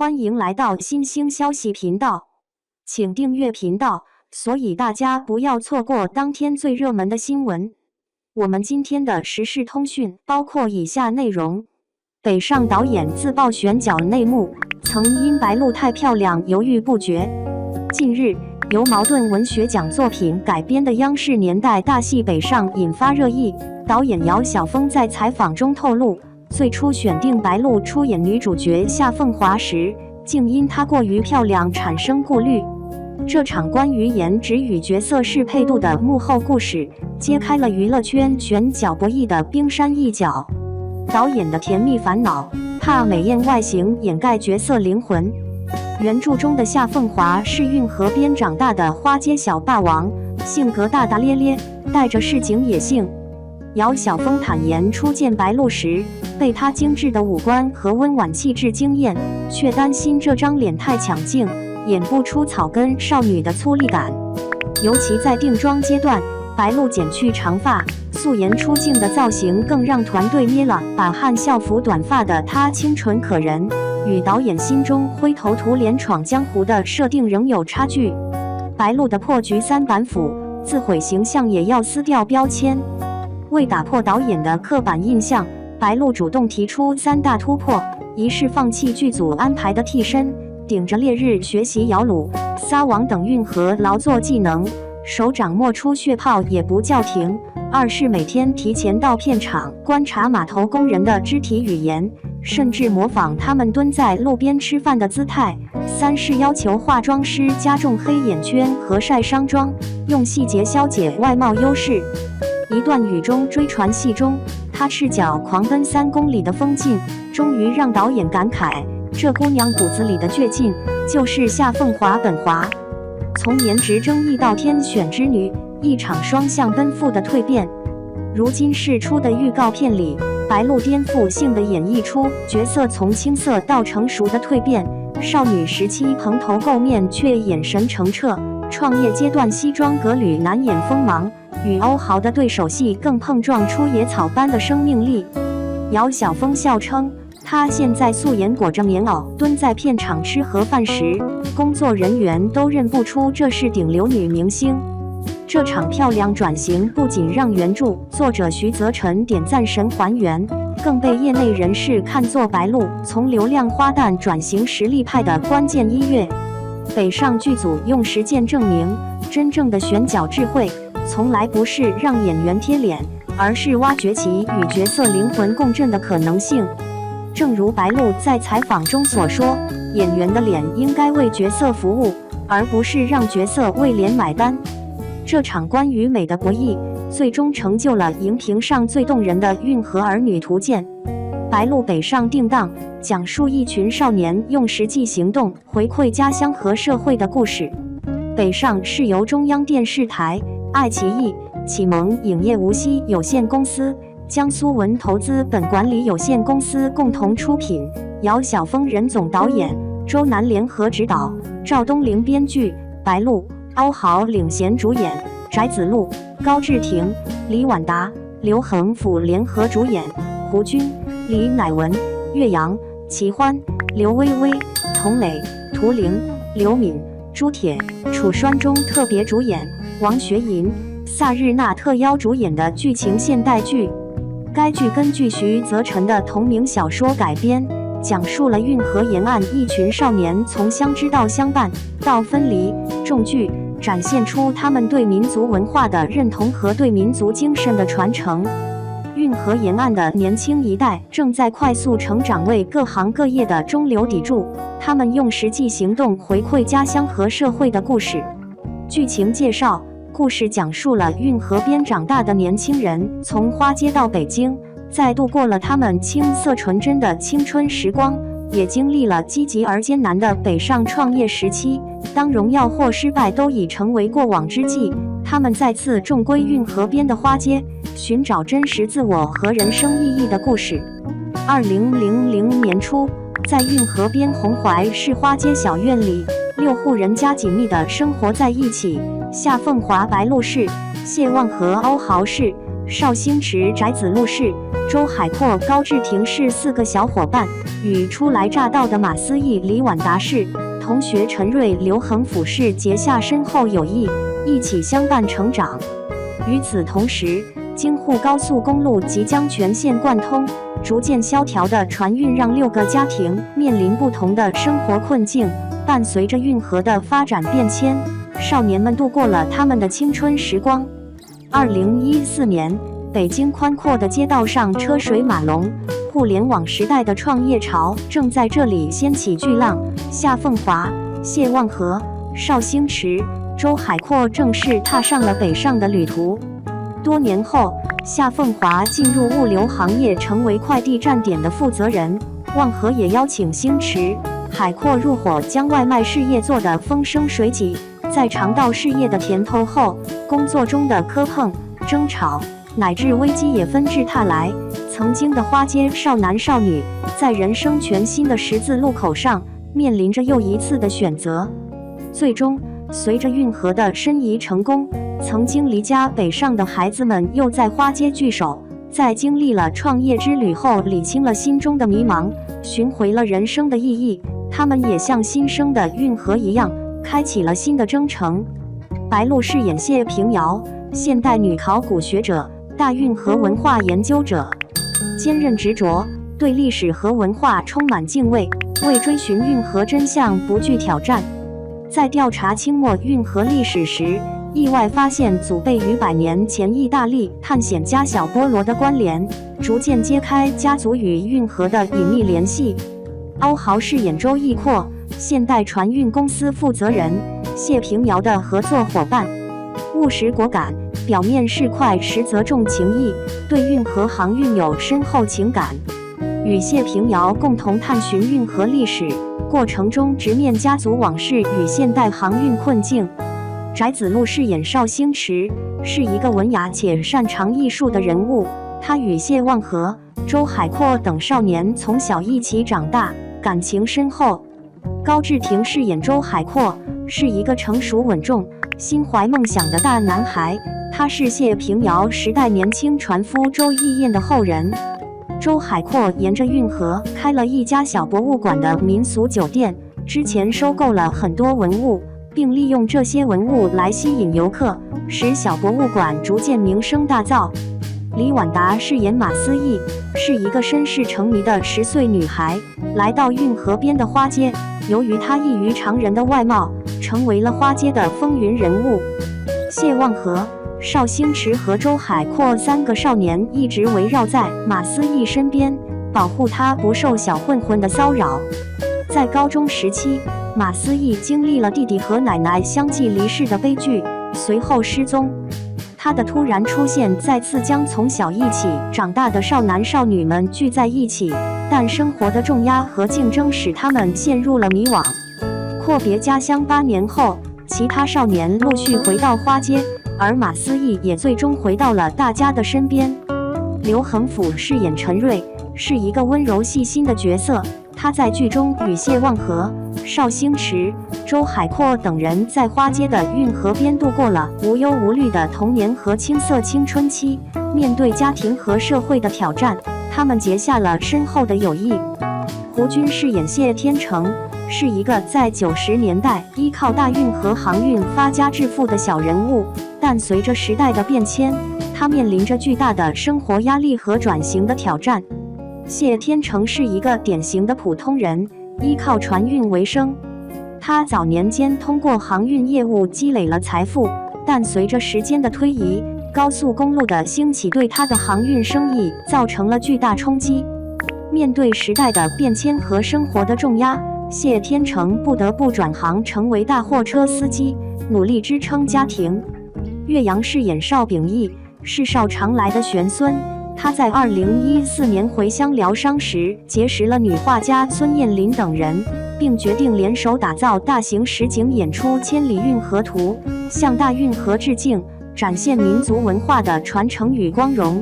欢迎来到新兴消息频道，请订阅频道，所以大家不要错过当天最热门的新闻。我们今天的时事通讯包括以下内容：北上导演自曝选角内幕，曾因白鹿太漂亮犹豫不决。近日，由茅盾文学奖作品改编的央视年代大戏《北上》引发热议。导演姚晓峰在采访中透露，最初选定白鹿出演女主角夏凤华时，竟因她过于漂亮产生顾虑。这场关于颜值与角色适配度的幕后故事，揭开了娱乐圈选角博弈的冰山一角。导演的甜蜜烦恼，怕美艳外形掩盖角色灵魂。原著中的夏凤华是运河边长大的花街小霸王，性格大大咧咧，带着市井野性。姚晓峰坦言，初见白鹿时，被她精致的五官和温婉气质惊艳，却担心这张脸太抢镜，演不出草根少女的粗粝感。尤其在定妆阶段，白鹿剪去长发，素颜出镜的造型更让团队捏了把汗校服短发的她清纯可人，与导演心中灰头土脸闯江湖的设定仍有差距。白鹿的破局三板斧，自毁形象也要撕掉标签。为打破导演的刻板印象，白鹿主动提出3大突破：一是放弃剧组安排的替身，顶着烈日学习摇橹、撒网等运河劳作技能，手掌磨出血泡也不叫停；二是每天提前到片场观察码头工人的肢体语言，甚至模仿他们蹲在路边吃饭的姿态；三是要求化妆师加重黑眼圈和晒伤妆，用细节消解外貌优势。一段雨中追船戏中，她赤脚狂奔3公里的风劲，终于让导演感慨，这姑娘骨子里的倔劲，就是夏凤华本华。从颜值争议到天选之女，一场双向奔赴的蜕变。如今释出的预告片里，白鹿颠覆性地演绎出角色从青涩到成熟的蜕变。少女时期蓬头垢面却眼神澄澈，创业阶段西装革履难掩锋芒，与欧豪的对手戏更碰撞出野草般的生命力。姚晓峰笑称，他现在素颜裹着棉袄蹲在片场吃盒饭时，工作人员都认不出这是顶流女明星。这场漂亮转型不仅让原著作者徐泽辰点赞神还原，更被业内人士看作白鹿从流量花旦转型实力派的关键一跃。北上剧组用实践证明，真正的选角智慧从来不是让演员贴脸，而是挖掘其与角色灵魂共振的可能性。正如白鹿在采访中所说，演员的脸应该为角色服务，而不是让角色为脸买单。这场关于美的博弈，最终成就了荧屏上最动人的运河儿女图鉴。白鹿北上定档，讲述一群少年用实际行动回馈家乡和社会的故事。北上是由中央电视台、爱奇艺、启蒙影业无锡有限公司、江苏文投资本管理有限公司共同出品，姚晓峰任总导演，周南联合执导，赵东玲编剧，白鹿、欧豪领衔主演，翟子路、高志廷、李婉达、刘恒甫联合主演，胡军、李乃文、岳阳、齐欢、刘薇薇、童磊、涂玲、刘敏、朱铁、楚栓中特别主演，王学银、萨日娜特邀主演的剧情现代剧。该剧根据徐泽辰的同名小说改编，讲述了运河沿岸一群少年从相知到相伴到分离，重剧展现出他们对民族文化的认同和对民族精神的传承。运河沿岸的年轻一代正在快速成长为各行各业的中流砥柱，他们用实际行动回馈家乡和社会的故事。剧情介绍，故事讲述了运河边长大的年轻人从花街到北京，再度过了他们青涩纯真的青春时光，也经历了积极而艰难的北上创业时期。当荣耀或失败都已成为过往之际，他们再次重归运河边的花街，寻找真实自我和人生意义的故事。2000年初，在运河边红槐市花街小院里，6户人家紧密地生活在一起。夏凤华白鹿市，谢望和欧豪市，邵星驰、翟子路是、周海阔、高志廷是4个小伙伴，与初来乍到的马思义、李婉达是同学陈瑞、刘恒甫是结下深厚友谊，一起相伴成长。与此同时，京沪高速公路即将全线贯通，逐渐萧条的船运让6个家庭面临不同的生活困境。伴随着运河的发展变迁，少年们度过了他们的青春时光。2014年，北京宽阔的街道上车水马龙，互联网时代的创业潮正在这里掀起巨浪。夏凤华、谢望和、邵星驰、周海阔正式踏上了北上的旅途。多年后，夏凤华进入物流行业，成为快递站点的负责人。望和也邀请星驰、海阔入伙，将外卖事业做得风生水起。在尝到事业的甜头后，工作中的磕碰、争吵乃至危机也纷至沓来。曾经的花街少男少女，在人生全新的十字路口上，面临着又一次的选择。最终，随着运河的申遗成功，曾经离家北上的孩子们又在花街聚首。在经历了创业之旅后，理清了心中的迷茫，寻回了人生的意义。他们也像新生的运河一样，开启了新的征程。白鹿饰演谢平遥，现代女考古学者，大运河文化研究者，坚韧执着，对历史和文化充满敬畏，为追寻运河真相不惧挑战。在调查清末运河历史时，意外发现祖辈与100年前意大利探险家小波罗的关联，逐渐揭开家族与运河的隐秘联系。欧豪饰演周义阔，现代船运公司负责人，谢平遥的合作伙伴，务实果敢，表面市侩，实则重情义，对运河航运有深厚情感。与谢平遥共同探寻运河历史，过程中直面家族往事与现代航运困境。翟子路饰演邵星驰，是一个文雅且擅长艺术的人物。他与谢望和、周海阔等少年从小一起长大，感情深厚。高志廷饰演周海阔，是一个成熟稳重、心怀梦想的大男孩。他是谢平遥时代年轻船夫周义燕的后人。周海阔沿着运河开了一家小博物馆的民俗酒店，之前收购了很多文物，并利用这些文物来吸引游客，使小博物馆逐渐名声大噪。李婉达饰演马思义，是一个身世成谜的10岁女孩，来到运河边的花街，由于她异于常人的外貌，成为了花街的风云人物。谢望和、邵星驰和周海阔3个少年一直围绕在马思义身边，保护她不受小混混的骚扰。在高中时期，马思义经历了弟弟和奶奶相继离世的悲剧，随后失踪。他的突然出现再次将从小一起长大的少男少女们聚在一起，但生活的重压和竞争使他们陷入了迷惘。阔别家乡8年后，其他少年陆续回到花街，而马思义也最终回到了大家的身边。刘恒甫饰演陈瑞，是一个温柔细心的角色。他在剧中与谢望和、邵星驰、周海阔等人在花街的运河边度过了无忧无虑的童年和青涩青春期。面对家庭和社会的挑战，他们结下了深厚的友谊。胡军饰演谢天成，是一个在90年代依靠大运河航运发家致富的小人物，但随着时代的变迁，他面临着巨大的生活压力和转型的挑战。谢天成是一个典型的普通人，依靠船运为生。他早年间通过航运业务积累了财富，但随着时间的推移，高速公路的兴起对他的航运生意造成了巨大冲击。面对时代的变迁和生活的重压，谢天成不得不转行成为大货车司机，努力支撑家庭。岳阳饰演邵秉义，是邵长来的玄孙。他在2014年回乡疗伤时结识了女画家孙艳林等人，并决定联手打造大型实景演出《千里运河图》，向大运河致敬，展现民族文化的传承与光荣。